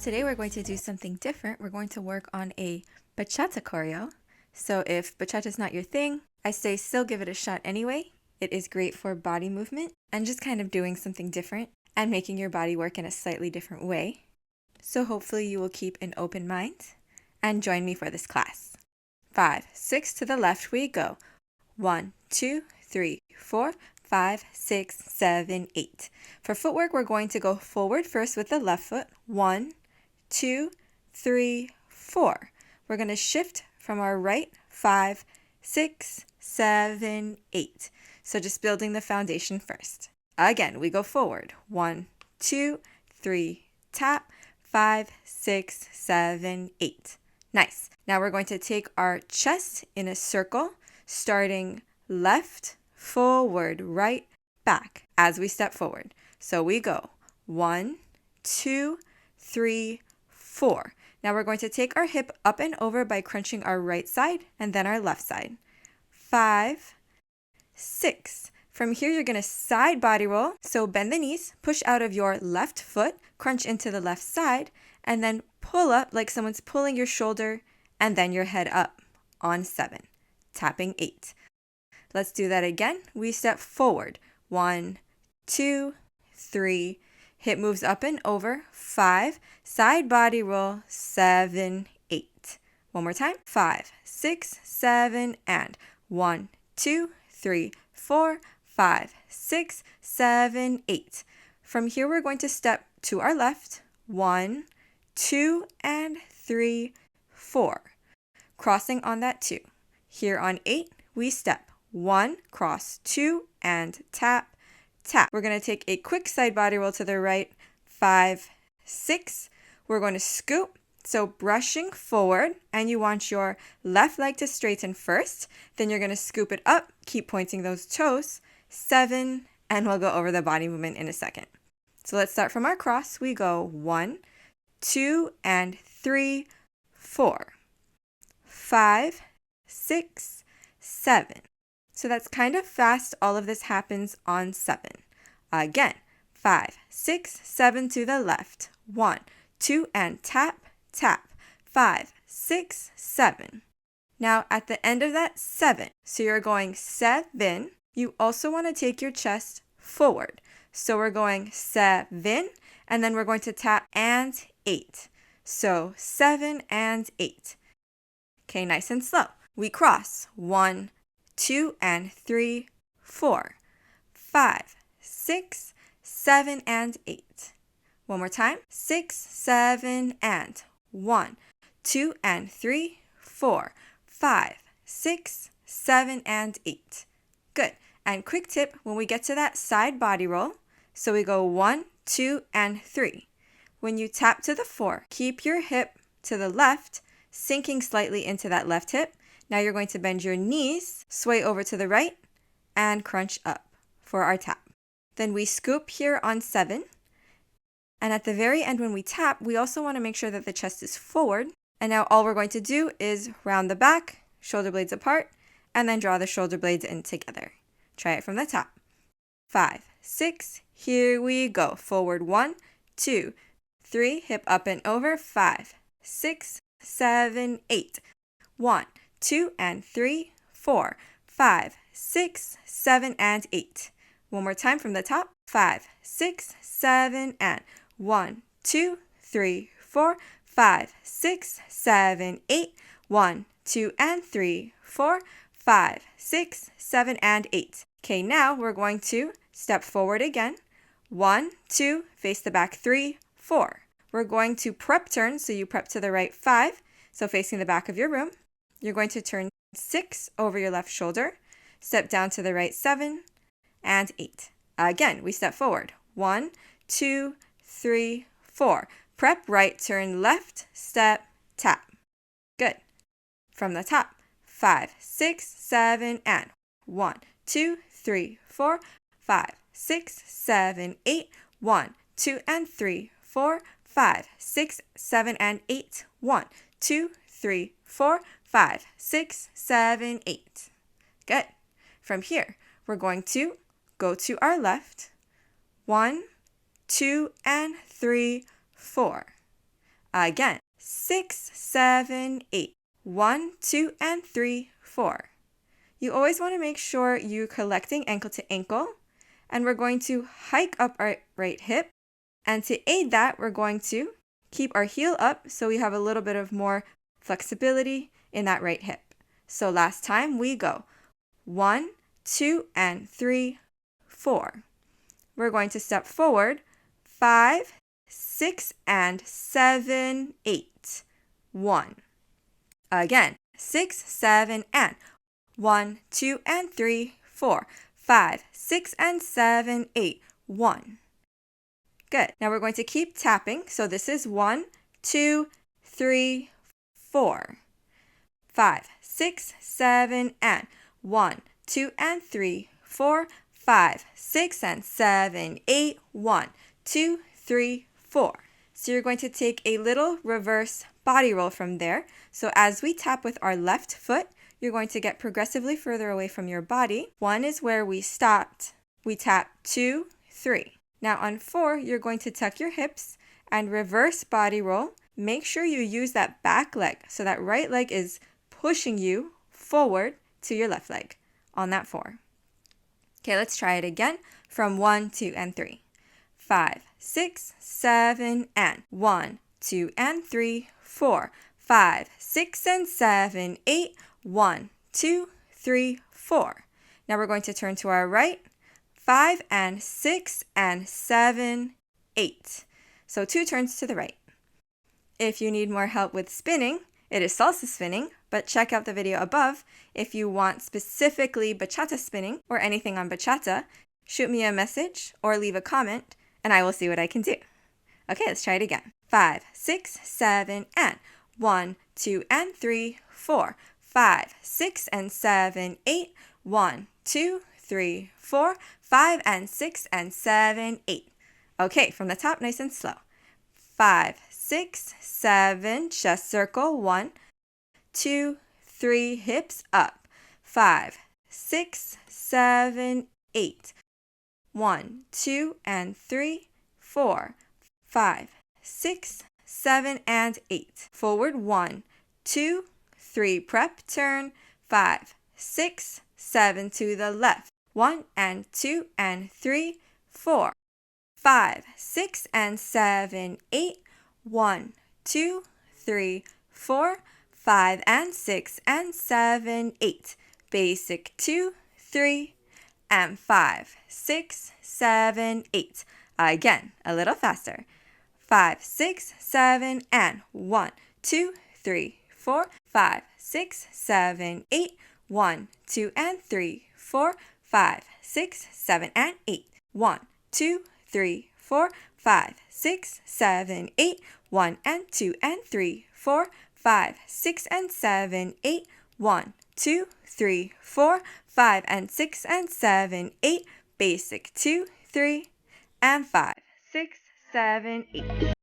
Today we're going to do something different. We're going to work on a bachata choreo. So if bachata is not your thing, I say still give it a shot anyway. It is great for body movement and just kind of doing something different and making your body work in a slightly different way. So hopefully you will keep an open mind and join me for this class. 5, 6 to the left we go. 1, 2, 3, 4, 5, 6, 7, 8. For footwork, we're going to go forward first with the left foot. 1, 2, 3, 4. We're going to shift from our right. 5, 6, 7, 8. So just building the foundation first. Again, we go forward. 1, 2, 3, tap. 5, 6, 7, 8. Nice. Now we're going to take our chest in a circle, starting left, forward, right, back as we step forward. So we go 1, 2, 3, 4. Now we're going to take our hip up and over by crunching our right side and then our left side. 5, 6. From here, you're going to side body roll. So bend the knees, push out of your left foot, crunch into the left side, and then pull up like someone's pulling your shoulder, and then your head up on 7, tapping 8. Let's do that again. We step forward. 1, 2, 3. Hip moves up and over. 5. Side body roll. 7, 8. One more time. 5, 6, 7, and 1, 2, 3, 4, 5, 6, 7, 8. From here, we're going to step to our left. 1, 2, and 3, 4. Crossing on that 2. Here on 8, we step 1, cross 2, and tap, tap. We're going to take a quick side body roll to the right. 5, 6. We're going to scoop. So brushing forward, and you want your left leg to straighten first. Then you're going to scoop it up. Keep pointing those toes. 7, and we'll go over the body movement in a second. So let's start from our cross. We go 1, 2, and 3, 4, 5, 6, 7. So that's kind of fast. All of this happens on 7. Again, 5, 6, 7 to the left. 1, 2, and tap, tap. 5, 6, 7. Now at the end of that 7, so you're going 7. You also want to take your chest forward. So we're going 7, and then we're going to tap and 8. So 7 and 8. Okay, nice and slow. We cross 1, 2, and 3, 4, 5, 6, 7, and 8. One more time. 6, 7, and 1, 2, and 3, 4, 5, 6, 7, and 8. Good. And quick tip, when we get to that side body roll, so we go 1, 2, and 3. When you tap to the 4, keep your hip to the left, sinking slightly into that left hip. Now you're going to bend your knees, sway over to the right, and crunch up for our tap. Then we scoop here on 7. And at the very end when we tap, we also want to make sure that the chest is forward. And now all we're going to do is round the back, shoulder blades apart, and then draw the shoulder blades in together. Try it from the top. 5, 6, here we go. Forward 1, 2, 3, hip up and over. 5, 6, 7, 8. 1, 2, and 3, 4, 5, 6, 7, and 8. One more time from the top. 5, 6, 7, and 1, 2, 3, 4, 5, 6, 7, 8. 1, 2, and 3, 4, 5, 6, 7, and 8. Okay, now we're going to step forward again. 1, 2, face the back. 3, 4. We're going to prep turn, so you prep to the right. 5, so facing the back of your room. You're going to turn 6 over your left shoulder. Step down to the right. 7 and 8. Again, we step forward. 1, 2, 3, 4. Prep right, turn left, step, tap. Good. From the top. 5, 6, 7, and 1, 2, 3, 4, 5, 6, 7, 8. 1, 2, and 3, 4, 5, 6, 7, and 8. 1, 2, 3, 4, 5, 6, 7, 8. Good. From here, we're going to go to our left. 1, 2, and 3, 4. Again, 6, 7, 8. 1, 2, and 3, 4. You always want to make sure you're collecting ankle to ankle, and we're going to hike up our right hip, and to aid that, we're going to keep our heel up so we have a little bit of more flexibility in that right hip. So last time we go 1, 2, and 3, 4. We're going to step forward 5, 6, and 7, 8. 1. Again, 6, 7, and 1, 2, and 3, 4, 5, 6, and 7, 8, 1. Good. Now we're going to keep tapping. So this is 1, 2, 3, 4, 5, 6, 7, and 1, 2, and 3, 4, 5, 6, and 7, 8, 1, 2, 3, 4. So you're going to take a little reverse body roll from there. So as we tap with our left foot, you're going to get progressively further away from your body. 1 is where we stopped. We tap 2, 3. Now on 4, you're going to tuck your hips and reverse body roll. Make sure you use that back leg so that right leg is pushing you forward to your left leg on that 4. Okay, let's try it again from 1, 2, and 3. 5, 6, 7, and 1, 2, and 3, 4, 5, 6, and 7, 8, 1, 2, 3, 4. Now we're going to turn to our right. 5 and 6 and 7, 8. So 2 turns to the right. If you need more help with spinning, it is salsa spinning, but check out the video above. If you want specifically bachata spinning or anything on bachata, shoot me a message or leave a comment and I will see what I can do. Okay, let's try it again. 5, 6, 7, and 1, 2, and 3, 4, 5, 6, and 7, 8, 1, 2, 3, 4, 5, and 6, and 7, 8. Okay, from the top, nice and slow. 5, 6, 7, chest circle, 1, 2, 3, hips up. 5, 6, 7, 8. 1, 2, and 3, 4, 5, 6, 7, and 8. Forward 1, 2, 3, prep, turn, 5, 6, 7 to the left. 1 and 2 and 3, 4, 5, 6 and 7, 8. 1, 2, 3, 4, 5 and 6 and 7, 8. Basic 2, 3, and 5, 6, 7, 8. Again, a little faster. 5, 6, 7, and 1, 2, 3, 4, 5, 6, 7, 8. 1, 2, and 3, 4, 5, 6, 7, and 8. 1, 2, 3, 4, 5, 6, 7, 8. 1 and 2 and 3, 4, 5, 6, and 7, 8. 1, 2, 3, 4, 5, and 6, and 7, 8. Basic 2, 3, and 5, 6, 7, 8.